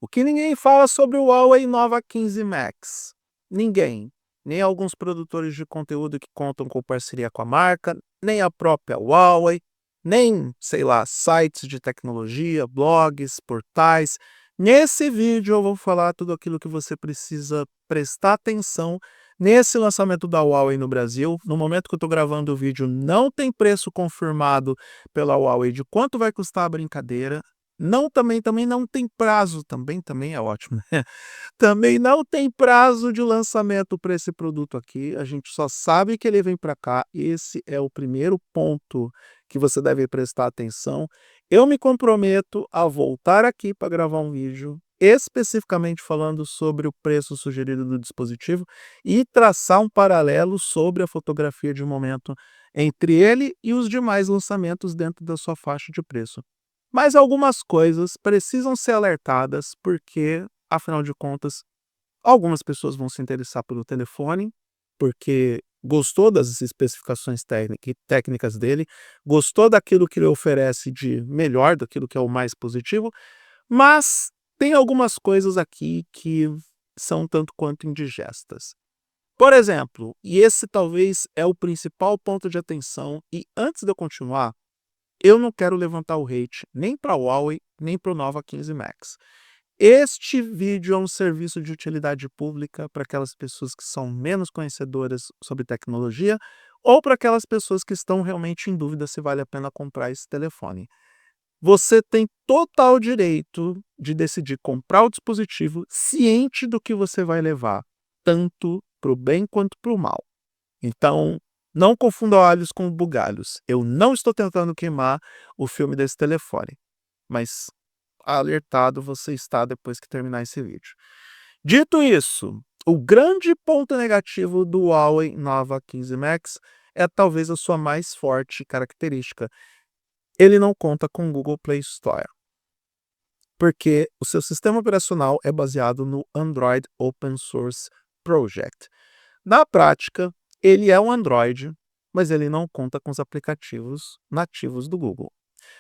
O que ninguém fala sobre o Huawei Nova 15 Max? Ninguém. Nem alguns produtores de conteúdo que contam com parceria com a marca, nem a própria Huawei, nem, sei lá, sites de tecnologia, blogs, portais. Nesse vídeo eu vou falar tudo aquilo que você precisa prestar atenção nesse lançamento da Huawei no Brasil. No momento que eu estou gravando o vídeo, não tem preço confirmado pela Huawei de quanto vai custar a brincadeira. Não, também não tem prazo, também é ótimo, né. Também não tem prazo de lançamento para esse produto aqui, a gente só sabe que ele vem para cá, esse é o primeiro ponto que você deve prestar atenção. Eu me comprometo a voltar aqui para gravar um vídeo, especificamente falando sobre o preço sugerido do dispositivo e traçar um paralelo sobre a fotografia de momento entre ele e os demais lançamentos dentro da sua faixa de preço. Mas algumas coisas precisam ser alertadas, porque, afinal de contas, algumas pessoas vão se interessar pelo telefone, porque gostou das especificações técnicas dele, gostou daquilo que ele oferece de melhor, daquilo que é o mais positivo, mas tem algumas coisas aqui que são tanto quanto indigestas. Por exemplo, e esse talvez é o principal ponto de atenção, e antes de eu continuar, eu não quero levantar o hate nem para a Huawei, nem para o Nova 15 Max. Este vídeo é um serviço de utilidade pública para aquelas pessoas que são menos conhecedoras sobre tecnologia ou para aquelas pessoas que estão realmente em dúvida se vale a pena comprar esse telefone. Você tem total direito de decidir comprar o dispositivo ciente do que você vai levar, tanto para o bem quanto para o mal. Então, não confunda alhos com bugalhos. Eu não estou tentando queimar o filme desse telefone, mas alertado você está depois que terminar esse vídeo. Dito isso, o grande ponto negativo do Huawei Nova 15 Max é talvez a sua mais forte característica. Ele não conta com o Google Play Store, porque o seu sistema operacional é baseado no Android Open Source Project. Na prática, ele é um Android, mas ele não conta com os aplicativos nativos do Google.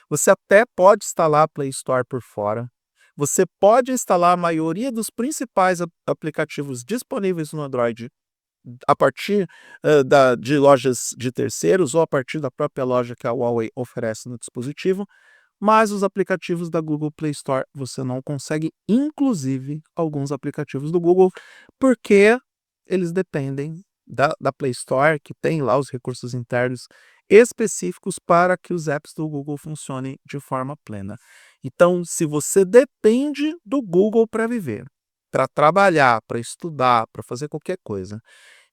Você até pode instalar a Play Store por fora, você pode instalar a maioria dos principais aplicativos disponíveis no Android a partir de lojas de terceiros ou a partir da própria loja que a Huawei oferece no dispositivo, mas os aplicativos da Google Play Store você não consegue, inclusive alguns aplicativos do Google, porque eles dependem da Play Store, que tem lá os recursos internos específicos para que os apps do Google funcionem de forma plena. Então, se você depende do Google para viver, para trabalhar, para estudar, para fazer qualquer coisa,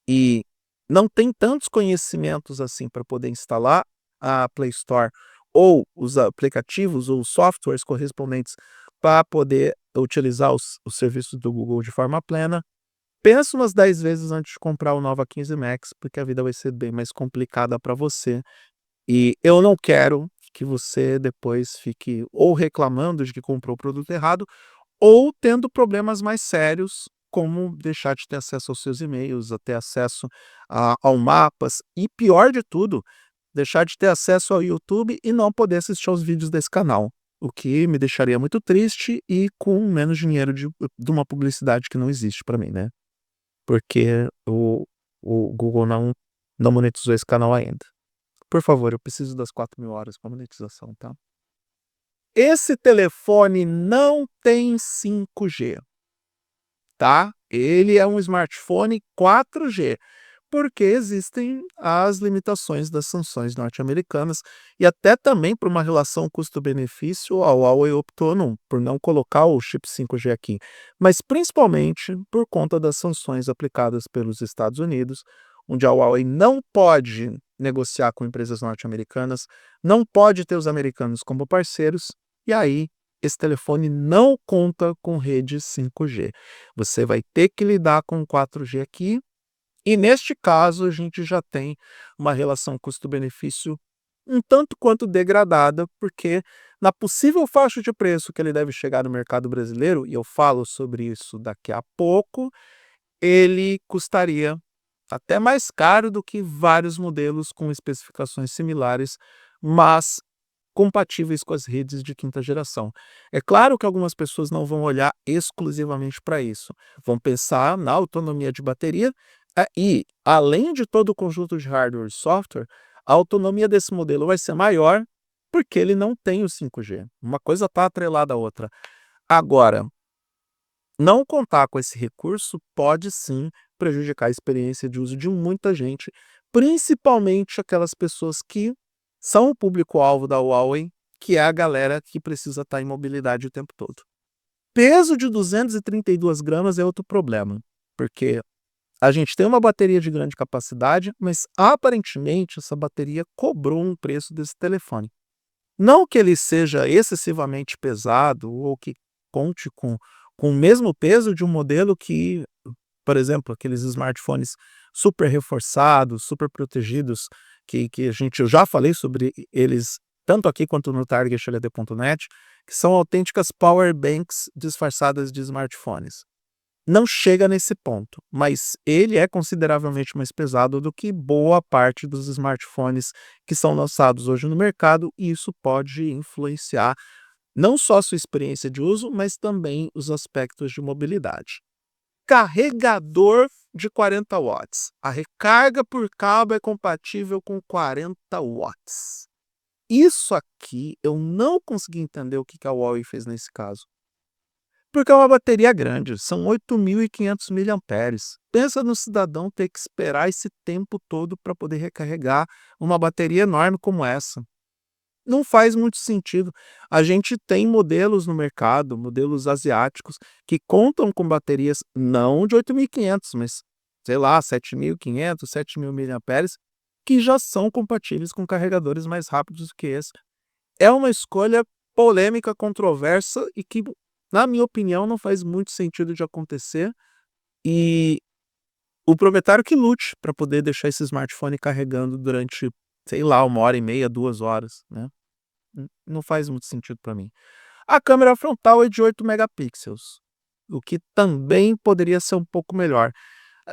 e não tem tantos conhecimentos assim para poder instalar a Play Store ou os aplicativos ou os softwares correspondentes para poder utilizar os serviços do Google de forma plena, pensa umas 10 vezes antes de comprar o Nova 15 Max, porque a vida vai ser bem mais complicada para você. E eu não quero que você depois fique ou reclamando de que comprou o produto errado, ou tendo problemas mais sérios, como deixar de ter acesso aos seus e-mails, a ter acesso ao mapas e, pior de tudo, deixar de ter acesso ao YouTube e não poder assistir aos vídeos desse canal, o que me deixaria muito triste e com menos dinheiro de uma publicidade que não existe para mim, né? Porque o Google não monetizou esse canal ainda. Por favor, eu preciso das 4.000 horas para monetização, tá? Esse telefone não tem 5G, tá? Ele é um smartphone 4G, porque existem as limitações das sanções norte-americanas e até também por uma relação custo-benefício, a Huawei optou por não colocar o chip 5G aqui, mas principalmente por conta das sanções aplicadas pelos Estados Unidos, onde a Huawei não pode negociar com empresas norte-americanas, não pode ter os americanos como parceiros, e aí esse telefone não conta com rede 5G. Você vai ter que lidar com 4G aqui, e neste caso a gente já tem uma relação custo-benefício um tanto quanto degradada, porque na possível faixa de preço que ele deve chegar no mercado brasileiro, e eu falo sobre isso daqui a pouco, ele custaria até mais caro do que vários modelos com especificações similares, mas compatíveis com as redes de quinta geração. É claro que algumas pessoas não vão olhar exclusivamente para isso, vão pensar na autonomia de bateria e, além de todo o conjunto de hardware e software, a autonomia desse modelo vai ser maior porque ele não tem o 5G. Uma coisa está atrelada à outra. Agora, não contar com esse recurso pode sim prejudicar a experiência de uso de muita gente, principalmente aquelas pessoas que são o público-alvo da Huawei, que é a galera que precisa estar em mobilidade o tempo todo. Peso de 232 gramas é outro problema, porque a gente tem uma bateria de grande capacidade, mas aparentemente essa bateria cobrou um preço desse telefone. Não que ele seja excessivamente pesado ou que conte com o mesmo peso de um modelo que, por exemplo, aqueles smartphones super reforçados, super protegidos, que eu já falei sobre eles tanto aqui quanto no targetled.net, que são autênticas power banks disfarçadas de smartphones. Não chega nesse ponto, mas ele é consideravelmente mais pesado do que boa parte dos smartphones que são lançados hoje no mercado, e isso pode influenciar não só a sua experiência de uso, mas também os aspectos de mobilidade. Carregador de 40 watts. A recarga por cabo é compatível com 40 watts. Isso aqui eu não consegui entender o que a Huawei fez nesse caso. Porque é uma bateria grande, são 8.500 miliamperes. Pensa no cidadão ter que esperar esse tempo todo para poder recarregar uma bateria enorme como essa. Não faz muito sentido. A gente tem modelos no mercado, modelos asiáticos, que contam com baterias não de 8.500, mas, sei lá, 7.500, 7.000 miliamperes, que já são compatíveis com carregadores mais rápidos do que esse. É uma escolha polêmica, controversa e que, na minha opinião, não faz muito sentido de acontecer. E o proprietário que lute para poder deixar esse smartphone carregando durante, sei lá, 1h30, 2 horas, né? Não faz muito sentido para mim. A câmera frontal é de 8 megapixels, o que também poderia ser um pouco melhor.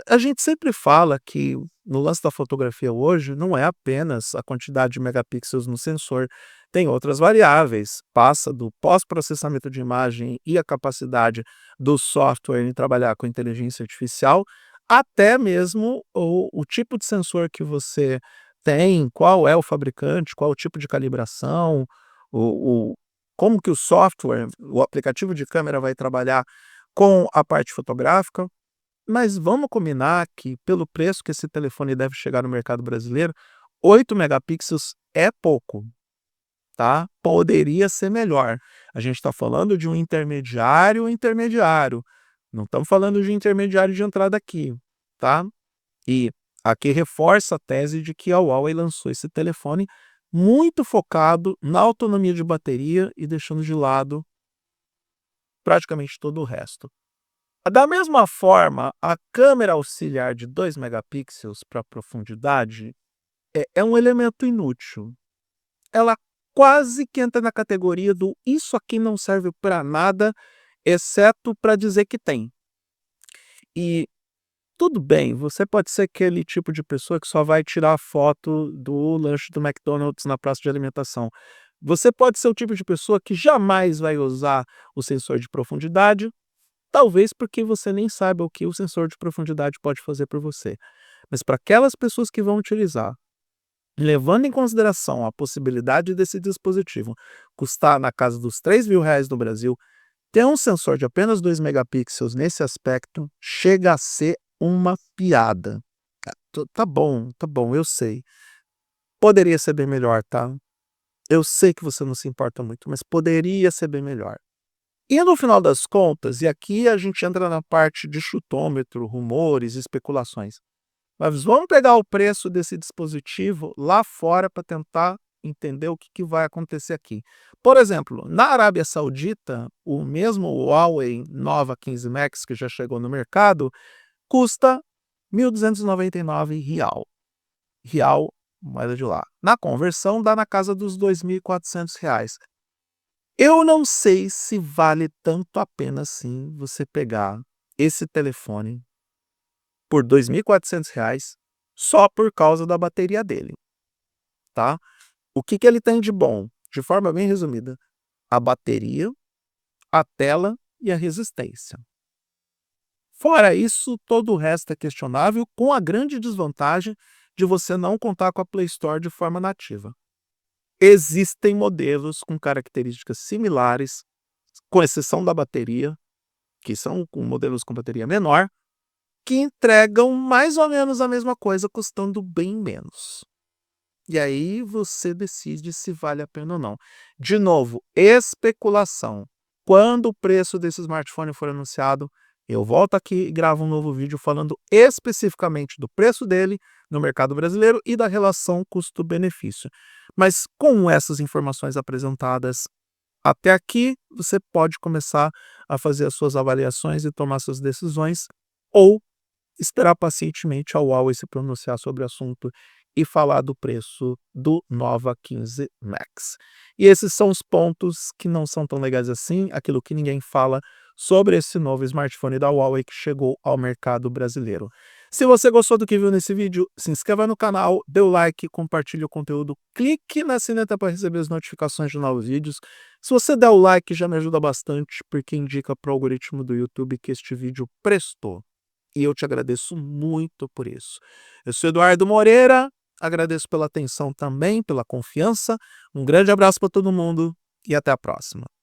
A gente sempre fala que no lance da fotografia hoje não é apenas a quantidade de megapixels no sensor, tem outras variáveis, passa do pós-processamento de imagem e a capacidade do software em trabalhar com inteligência artificial, até mesmo o tipo de sensor que você tem, qual é o fabricante, qual o tipo de calibração, o como que o software, o aplicativo de câmera vai trabalhar com a parte fotográfica. Mas vamos combinar que, pelo preço que esse telefone deve chegar no mercado brasileiro, 8 megapixels é pouco, tá? Poderia ser melhor. A gente está falando de um intermediário intermediário. Não estamos falando de intermediário de entrada aqui, tá? E aqui reforça a tese de que a Huawei lançou esse telefone muito focado na autonomia de bateria e deixando de lado praticamente todo o resto. Da mesma forma, a câmera auxiliar de 2 megapixels para profundidade é um elemento inútil. Ela quase que entra na categoria do isso aqui não serve para nada, exceto para dizer que tem. E tudo bem, você pode ser aquele tipo de pessoa que só vai tirar foto do lanche do McDonald's na praça de alimentação. Você pode ser o tipo de pessoa que jamais vai usar o sensor de profundidade. Talvez porque você nem saiba o que o sensor de profundidade pode fazer por você. Mas para aquelas pessoas que vão utilizar, levando em consideração a possibilidade desse dispositivo custar na casa dos R$ 3.000 no Brasil, ter um sensor de apenas 2 megapixels nesse aspecto chega a ser uma piada. Tá bom, eu sei. Poderia ser bem melhor, tá? Eu sei que você não se importa muito, mas poderia ser bem melhor. E no final das contas, e aqui a gente entra na parte de chutômetro, rumores, especulações. Mas vamos pegar o preço desse dispositivo lá fora para tentar entender o que vai acontecer aqui. Por exemplo, na Arábia Saudita, o mesmo Huawei Nova 15 Max que já chegou no mercado custa 1.299 real. Real, moeda de lá. Na conversão dá na casa dos 2.400 reais. Eu não sei se vale tanto a pena assim você pegar esse telefone por R$ 2.400 só por causa da bateria dele, tá? O que ele tem de bom? de forma bem resumida, a bateria, a tela e a resistência. Fora isso, todo o resto é questionável, com a grande desvantagem de você não contar com a Play Store de forma nativa. Existem modelos com características similares, com exceção da bateria, que são com modelos com bateria menor, que entregam mais ou menos a mesma coisa, custando bem menos. E aí você decide se vale a pena ou não. De novo, especulação. Quando o preço desse smartphone for anunciado, eu volto aqui e gravo um novo vídeo falando especificamente do preço dele no mercado brasileiro e da relação custo-benefício. Mas com essas informações apresentadas até aqui, você pode começar a fazer as suas avaliações e tomar suas decisões, ou esperar pacientemente a Huawei se pronunciar sobre o assunto e falar do preço do Nova 15 Max. E esses são os pontos que não são tão legais assim, aquilo que ninguém fala sobre esse novo smartphone da Huawei que chegou ao mercado brasileiro. Se você gostou do que viu nesse vídeo, se inscreva no canal, dê o like, compartilhe o conteúdo, clique na sineta para receber as notificações de novos vídeos. Se você der o like, já me ajuda bastante, porque indica para o algoritmo do YouTube que este vídeo prestou. E eu te agradeço muito por isso. Eu sou Eduardo Moreira, agradeço pela atenção também, pela confiança. Um grande abraço para todo mundo e até a próxima.